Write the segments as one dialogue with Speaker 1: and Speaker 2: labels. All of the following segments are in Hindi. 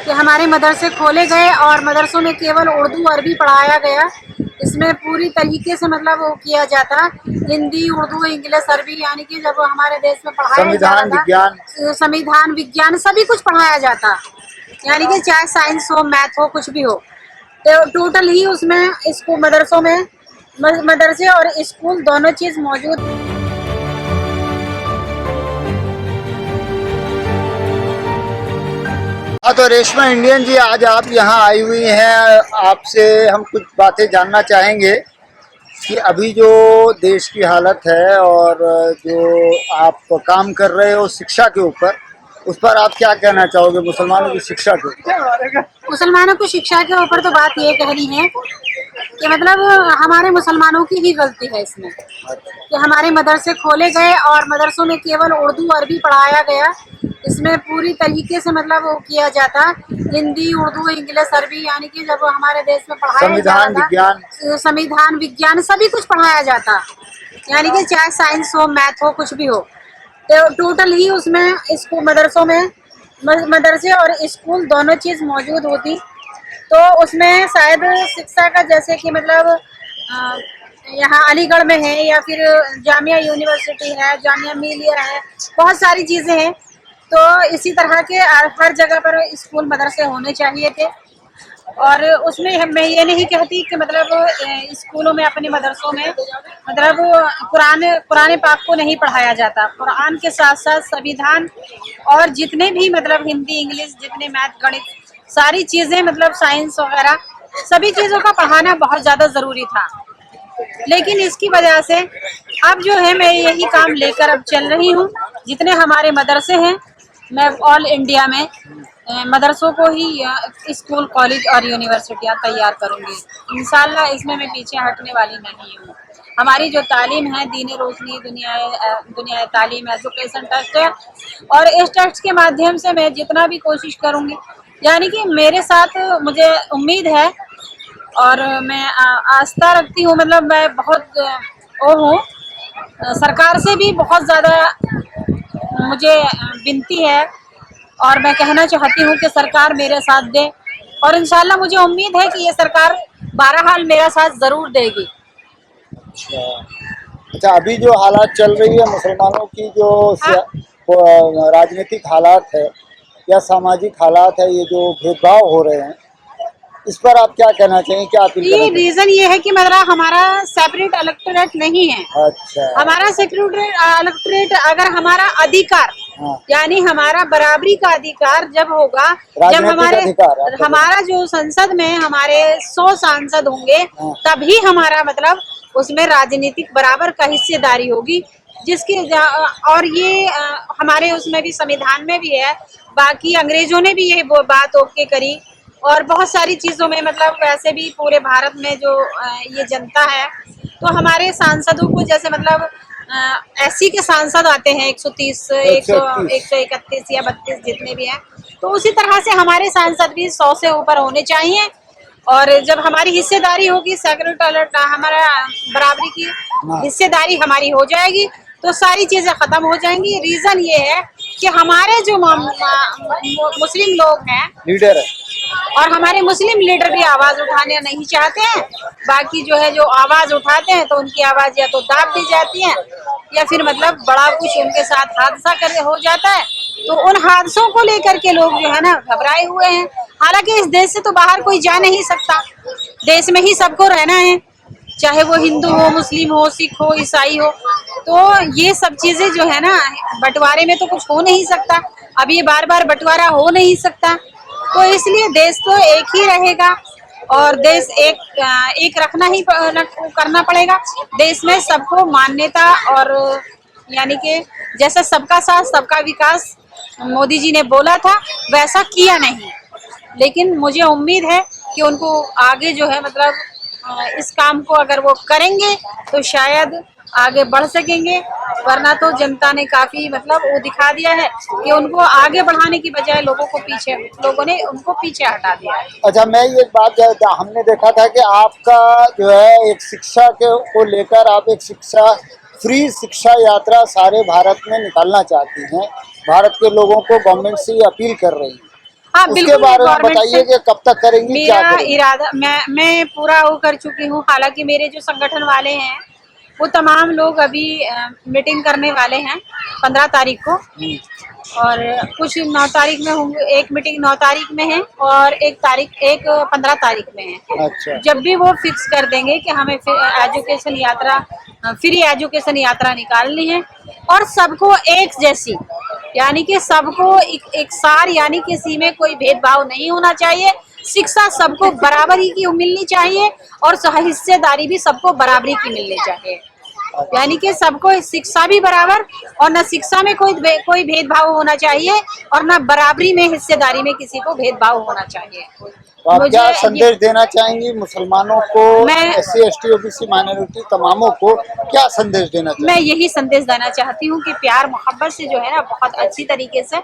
Speaker 1: कि हमारे मदरसे खोले गए और मदरसों में केवल उर्दू अरबी पढ़ाया गया। इसमें पूरी तरीके से मतलब वो किया जाता, हिंदी उर्दू इंग्लिश अरबी, यानी कि जब हमारे देश में पढ़ाया जा रहा था संविधान विज्ञान सभी कुछ पढ़ाया जाता, यानी कि चाहे साइंस हो मैथ हो कुछ भी हो, तो टोटल ही उसमें इसको मदरसों में मदरसे और स्कूल दोनों चीज मौजूद।
Speaker 2: हाँ, तो रेशमा इंडियन जी, आज आप यहाँ आई हुई हैं, आपसे हम कुछ बातें जानना चाहेंगे कि अभी जो देश की हालत है और जो आप काम कर रहे हो शिक्षा के ऊपर, उस पर आप क्या कहना चाहोगे मुसलमानों की शिक्षा के ऊपर?
Speaker 1: मुसलमानों की शिक्षा के ऊपर तो बात ये कहनी है कि मतलब हमारे मुसलमानों की ही गलती है इसमें कि हमारे मदरसे खोले गए और मदरसों में केवल उर्दू अरबी पढ़ाया गया। इसमें पूरी तरीके से मतलब वो किया जाता, हिंदी उर्दू इंग्लिश अरबी, यानी कि जब हमारे देश में पढ़ाया जा रहा था संविधान विज्ञान सभी कुछ पढ़ाया जाता, यानी कि चाहे साइंस हो मैथ हो कुछ भी हो, तो टोटल ही उसमें इसको मदरसों में मदरसे और स्कूल दोनों चीज मौजूद होती। तो उसमें शायद शिक्षा का जैसे कि मतलब यहाँ अलीगढ़ में है या फिर जामिया यूनिवर्सिटी है, जामिया मिलिया है, बहुत सारी चीज़ें हैं। तो इसी तरह के हर जगह पर स्कूल मदरसे होने चाहिए थे। और उसमें मैं ये नहीं कहती कि मतलब स्कूलों में अपने मदरसों में मतलब कुरान पाक को नहीं पढ़ाया जाता। कुरान के साथ साथ संविधान और जितने भी मतलब हिंदी इंग्लिश जितने मैथ गणित सारी चीज़ें मतलब साइंस वगैरह सभी चीज़ों का पढ़ाना बहुत ज़्यादा ज़रूरी था। लेकिन इसकी वजह से अब जो है मैं यही काम लेकर अब चल रही हूँ। जितने हमारे मदरसे हैं मैं ऑल इंडिया में मदरसों को ही स्कूल कॉलेज और यूनिवर्सिटियाँ तैयार करूँगी इंशाल्लाह। इसमें मैं पीछे हटने वाली नहीं हूँ। हमारी जो तालीम है दीन रोशनी दुनिया तालीम एजुकेशन ट्रस्ट है और इस ट्रस्ट के माध्यम से मैं जितना भी कोशिश करूँगी, यानी कि मेरे साथ मुझे उम्मीद है और मैं आस्था रखती हूँ। मतलब मैं बहुत वो हूँ, सरकार से भी बहुत ज़्यादा मुझे विनती है और मैं कहना चाहती हूँ कि सरकार मेरे साथ दे और इंशाल्लाह मुझे उम्मीद है कि ये सरकार बहरहाल मेरा साथ ज़रूर देगी।
Speaker 2: अच्छा, अभी जो हालात चल रही है मुसलमानों की, जो राजनीतिक हालात है या सामाजिक हालात है, ये जो भेदभाव हो रहे हैं, इस पर आप क्या कहना चाहिए, क्या अपील
Speaker 1: ये रीजन ये है कि मतलब हमारा सेपरेट इलेक्टोरेट नहीं है।
Speaker 2: अच्छा,
Speaker 1: हमारा सेपरेट इलेक्टोरेट अगर हमारा अधिकार यानी हमारा बराबरी का अधिकार जब होगा, जब हमारा जो संसद में हमारे 100 सांसद होंगे तभी हमारा मतलब उसमें राजनीतिक बराबर का हिस्सेदारी होगी। जिसकी और ये हमारे उसमें भी संविधान में भी है, बाकी अंग्रेजों ने भी ये बात ओके करी और बहुत सारी चीज़ों में मतलब वैसे भी पूरे भारत में जो ये जनता है तो हमारे सांसदों को जैसे मतलब एससी के सांसद आते हैं 130 131 या 32 जितने भी हैं, तो उसी तरह से हमारे सांसद भी 100 से ऊपर होने चाहिए। और जब हमारी हिस्सेदारी होगी सेक्रेटरी हमारा बराबरी की हिस्सेदारी हमारी हो जाएगी तो सारी चीज़ें ख़त्म हो जाएंगी। रीज़न ये है कि हमारे जो मुस्लिम लोग हैं
Speaker 2: लीडर है
Speaker 1: और हमारे मुस्लिम लीडर भी आवाज़ उठाने नहीं चाहते हैं। बाकी जो है जो आवाज़ उठाते हैं तो उनकी आवाज़ या तो दाब दी जाती है या फिर मतलब बड़ा कुछ उनके साथ हादसा हो जाता है। तो उन हादसों को लेकर के लोग जो है ना घबराए हुए हैं। हालांकि इस देश से तो बाहर कोई जा नहीं सकता, देश में ही सबको रहना है, चाहे वो हिंदू हो मुस्लिम हो सिख हो ईसाई हो। तो ये सब चीज़ें जो है ना बंटवारे में तो कुछ हो नहीं सकता, अब ये बार बार बंटवारा हो नहीं सकता। तो इसलिए देश तो एक ही रहेगा और देश एक रखना ही करना पड़ेगा। देश में सबको मान्यता और यानी कि जैसा सबका साथ सबका विकास मोदी जी ने बोला था वैसा किया नहीं, लेकिन मुझे उम्मीद है कि उनको आगे जो है मतलब इस काम को अगर वो करेंगे तो शायद आगे बढ़ सकेंगे, वरना तो जनता ने काफी मतलब वो दिखा दिया है कि उनको आगे बढ़ाने की बजाय लोगों ने उनको पीछे हटा दिया है।
Speaker 2: अच्छा, मैं ये बात हमने देखा था कि आपका जो है एक शिक्षा को लेकर आप एक फ्री शिक्षा यात्रा सारे भारत में निकालना चाहती हैं, भारत के लोगों को गवर्नमेंट से ये अपील कर रही हैं।
Speaker 1: हाँ,
Speaker 2: उसके
Speaker 1: बिल्कुल,
Speaker 2: बारे में
Speaker 1: गवर्नमेंट
Speaker 2: बताइए
Speaker 1: से
Speaker 2: कि कब तक करेंगी, क्या
Speaker 1: मेरा
Speaker 2: करेंगी?
Speaker 1: इरादा मैं पूरा वो कर चुकी हूँ। हालांकि मेरे जो संगठन वाले हैं वो तमाम लोग अभी मीटिंग करने वाले हैं 15 तारीख को, और कुछ 9 तारीख में होंगे। एक मीटिंग 9 तारीख में है और एक 15 तारीख में है।
Speaker 2: अच्छा।
Speaker 1: जब भी वो फिक्स कर देंगे कि हमें एजुकेशन यात्रा, फ्री एजुकेशन यात्रा निकालनी है और सबको एक जैसी, यानी कि सबको एक सार, यानी किसी में कोई भेदभाव नहीं होना चाहिए। शिक्षा सबको बराबरी की मिलनी चाहिए और हिस्सेदारी भी सबको बराबरी की मिलनी चाहिए। यानी कि सबको शिक्षा भी बराबर, और न शिक्षा में कोई भेदभाव होना चाहिए और न बराबरी में हिस्सेदारी में किसी को भेदभाव होना चाहिए।
Speaker 2: तो आप क्या
Speaker 1: मुझे
Speaker 2: संदेश देना चाहेंगी मुसलमानों को,
Speaker 1: मैं
Speaker 2: SC ST OBC माइनॉरिटी तमामों को, क्या संदेश देना
Speaker 1: मैं
Speaker 2: चाहेंगी?
Speaker 1: यही संदेश देना चाहती हूँ कि प्यार मोहब्बत से जो है ना, बहुत अच्छी तरीके से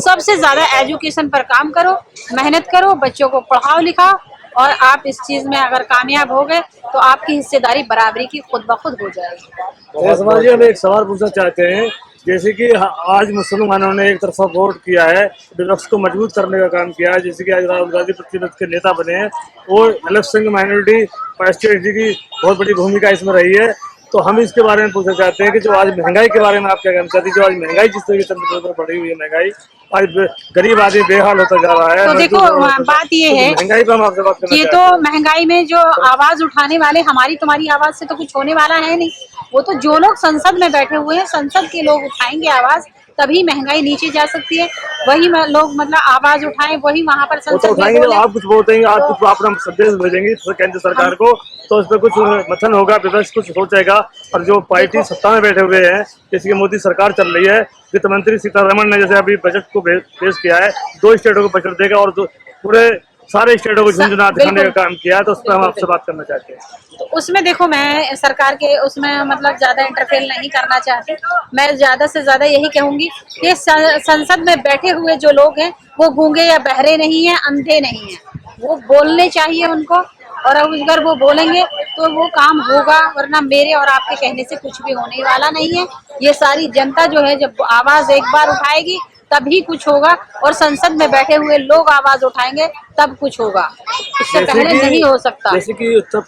Speaker 1: सबसे ज्यादा एजुकेशन पर काम करो, मेहनत करो, बच्चों को पढ़ाओ लिखाओ, और आप इस चीज में अगर कामयाब हो गए तो आपकी हिस्सेदारी बराबरी की खुद ब खुद हो जाएगी।
Speaker 3: समाज जी, हम एक सवाल पूछना चाहते हैं। जैसे कि आज मुसलमानों ने एक तरफा वोट किया है, विपक्ष को मजबूत करने का काम किया है, जैसे कि आज राहुल गांधी प्रतिपक्ष के नेता बने हैं और इलेक्शन माइनॉरिटी पार्टी की बहुत बड़ी भूमिका इसमें रही है। तो हम इसके बारे में पूछना चाहते हैं कि जो आज महंगाई के बारे में आप क्या कहना चाहते हैं? जो आज महंगाई जिस तरीके से बढ़ी हुई है, महंगाई आज गरीब आदमी बेहाल होता जा रहा है।
Speaker 1: तो देखो, बात ये है,
Speaker 3: महंगाई पर हम आपसे बात करना
Speaker 1: ये
Speaker 3: चाहते
Speaker 1: तो
Speaker 3: हैं।
Speaker 1: महंगाई में जो आवाज उठाने वाले, हमारी तुम्हारी आवाज से तो कुछ होने वाला है नहीं। वो तो जो लोग संसद में बैठे हुए हैं, संसद के लोग उठाएंगे आवाज, तभी महंगाई नीचे जा सकती है। वही लोग मतलब आवाज उठाएं, वही वहाँ पर
Speaker 3: वो तो
Speaker 1: संसद में
Speaker 3: उठाएंगे। जब
Speaker 1: बोले।
Speaker 3: आप कुछ बोलते हैं, आप कुछ अपना संदेश भेजेंगे केंद्र सरकार को, तो उस पर कुछ मथन होगा, विपक्ष कुछ सोचेगा। और जो पार्टी सत्ता में बैठे हुए हैं, जैसे कि मोदी सरकार चल रही है, वित्त मंत्री सीतारमण ने जैसे अभी बजट को पेश किया है, 2 स्टेटों को बजट देगा और पूरे सारे स्टेटों को झुंझुना दिखाने का काम किया है। तो उस पर हम आपसे बात करना चाहते हैं।
Speaker 1: तो उसमें देखो, मैं सरकार के उसमें मतलब ज्यादा इंटरफेयर नहीं करना चाहती। मैं ज्यादा से ज्यादा यही कहूंगी कि संसद में बैठे हुए जो लोग हैं वो गूंगे या बहरे नहीं हैं, अंधे नहीं हैं। वो बोलने चाहिए उनको, और अगर वो बोलेंगे तो वो काम होगा, वरना मेरे और आपके कहने से कुछ भी होने वाला नहीं है। ये सारी जनता जो है, जब आवाज एक बार उठाएगी तभी कुछ होगा, और संसद में बैठे हुए लोग आवाज उठाएंगे तब कुछ होगा, इससे पहले नहीं हो सकता।
Speaker 3: जैसे कि उत्तर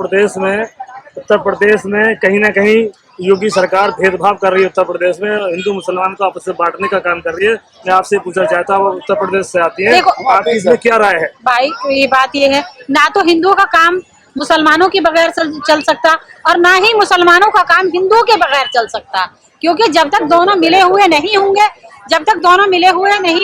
Speaker 3: प्रदेश में कहीं ना कहीं योगी सरकार भेदभाव कर रही है। उत्तर प्रदेश में हिंदू मुसलमान को आपस में बांटने का काम कर रही है। मैं आपसे पूछना चाहता हूँ, उत्तर प्रदेश से आती है, आपकी इसमें क्या राय है?
Speaker 1: भाई, ये बात ये है, ना तो हिंदुओं का काम मुसलमानों के बगैर चल सकता, और ना ही मुसलमानों का काम हिंदुओं के बगैर चल सकता। क्योंकि जब तक दोनों मिले हुए नहीं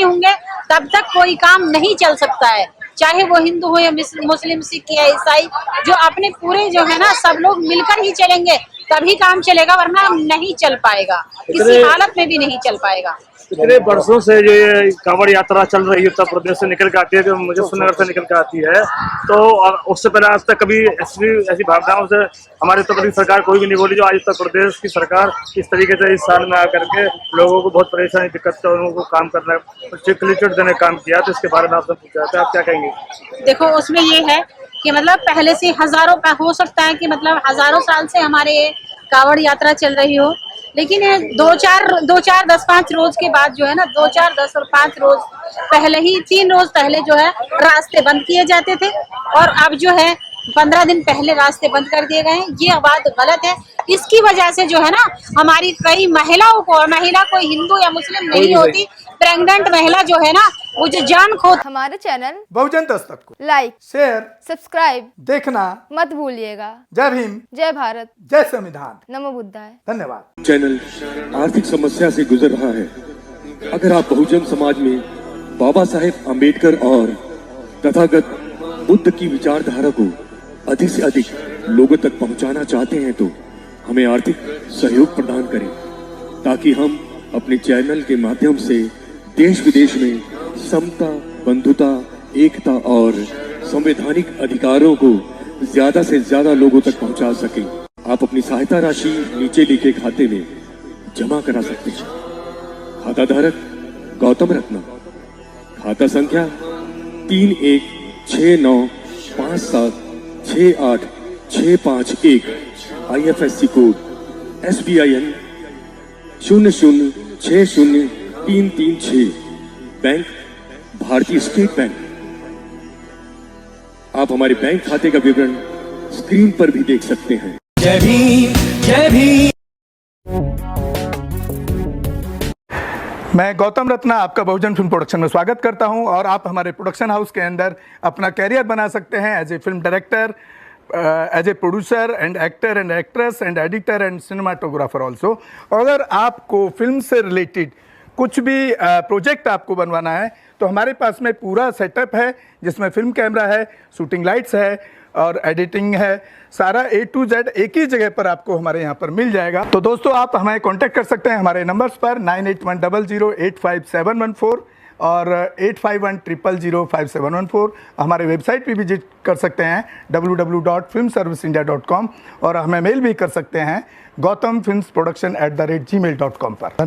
Speaker 1: होंगे, तब तक कोई काम नहीं चल सकता है। चाहे वो हिंदू हो या मुस्लिम, सिख या ईसाई, जो अपने पूरे जो है ना, सब लोग मिलकर ही चलेंगे तभी काम चलेगा, वरना नहीं चल पाएगा, किसी हालत में भी नहीं चल पाएगा।
Speaker 3: पिछले वर्षों से ये कांवड़ यात्रा चल रही है, उत्तर प्रदेश से निकल के आती है, जो मुजफ्फरनगर से निकल के आती है। तो उससे पहले आज तक कभी ऐसी भावनाओं से हमारे उत्तर प्रदेश सरकार कोई भी नहीं बोली। जो आज उत्तर प्रदेश की सरकार इस तरीके से इस साल में आकर के लोगों को बहुत परेशानी, दिक्कत का उनको काम करना, क्लिचर देने का काम किया। तो इसके बारे में आपसे पूछा था, आप क्या कहेंगे?
Speaker 1: देखो, उसमें ये है कि मतलब पहले से हजारों, हो सकता है कि मतलब हजारों साल से हमारे कांवड़ यात्रा चल रही हो, लेकिन 2-4 10-5 रोज के बाद जो है ना, 2-4 10 और 5 रोज पहले ही, 3 रोज पहले जो है रास्ते बंद किए जाते थे, और अब जो है 15 दिन पहले रास्ते बंद कर दिए गए हैं। ये बात गलत है। इसकी वजह से जो है ना, हमारी कई महिलाओं को, महिला कोई हिंदू या मुस्लिम नहीं होती, प्रेग्नेंट महिला जो है ना, वो जो जान खो।
Speaker 4: हमारे चैनल
Speaker 5: बहुजन दस्तक को
Speaker 4: लाइक,
Speaker 5: शेयर,
Speaker 4: सब्सक्राइब
Speaker 5: देखना
Speaker 4: मत भूलिएगा।
Speaker 5: जय भीम,
Speaker 4: जय भारत,
Speaker 5: जय संविधान,
Speaker 4: नमो बुद्धाय।
Speaker 5: धन्यवाद।
Speaker 6: चैनल आर्थिक समस्या से गुजर रहा है। अगर आप बहुजन समाज में बाबा साहेब आम्बेडकर और तथागत बुद्ध की विचारधारा को अधिक से अधिक लोगों तक पहुंचाना चाहते हैं, तो हमें आर्थिक सहयोग प्रदान करें, ताकि हम अपने चैनल के माध्यम से देश विदेश में समता, बंधुता, एकता और संवैधानिक अधिकारों को ज्यादा से ज्यादा लोगों तक पहुंचा सकें। आप अपनी सहायता राशि नीचे लिखे खाते में जमा करा सकते हैं। खाता धारक गौतम रत्ना, खाता संख्या 3169576865 IFSC कोड SBIN 0060336, बैंक भारतीय स्टेट बैंक। आप हमारे बैंक खाते का विवरण स्क्रीन पर भी देख सकते हैं।
Speaker 5: जय भीम, जय भीम।
Speaker 7: मैं गौतम रत्ना आपका बहुजन फिल्म प्रोडक्शन में स्वागत करता हूं और आप हमारे प्रोडक्शन हाउस के अंदर अपना कैरियर बना सकते हैं as a film director, as a producer and actor and actress and editor and cinematographer also. अगर आपको फिल्म से रिलेटेड कुछ भी प्रोजेक्ट आपको बनवाना है तो हमारे पास में पूरा सेटअप है, जिसमें फिल्म कैमरा है, शूटिंग लाइट्स है और एडिटिंग है। सारा A to Z एक ही जगह पर आपको हमारे यहाँ पर मिल जाएगा। तो दोस्तों आप हमें कांटेक्ट कर सकते हैं हमारे नंबर्स पर 9810085714 और 8510005714। हमारे वेबसाइट पे विजिट कर सकते हैं www.filmserviceindia.com और हमें मेल भी कर सकते हैं gautamfilmsproduction@gmail.com पर। धन्यवाद।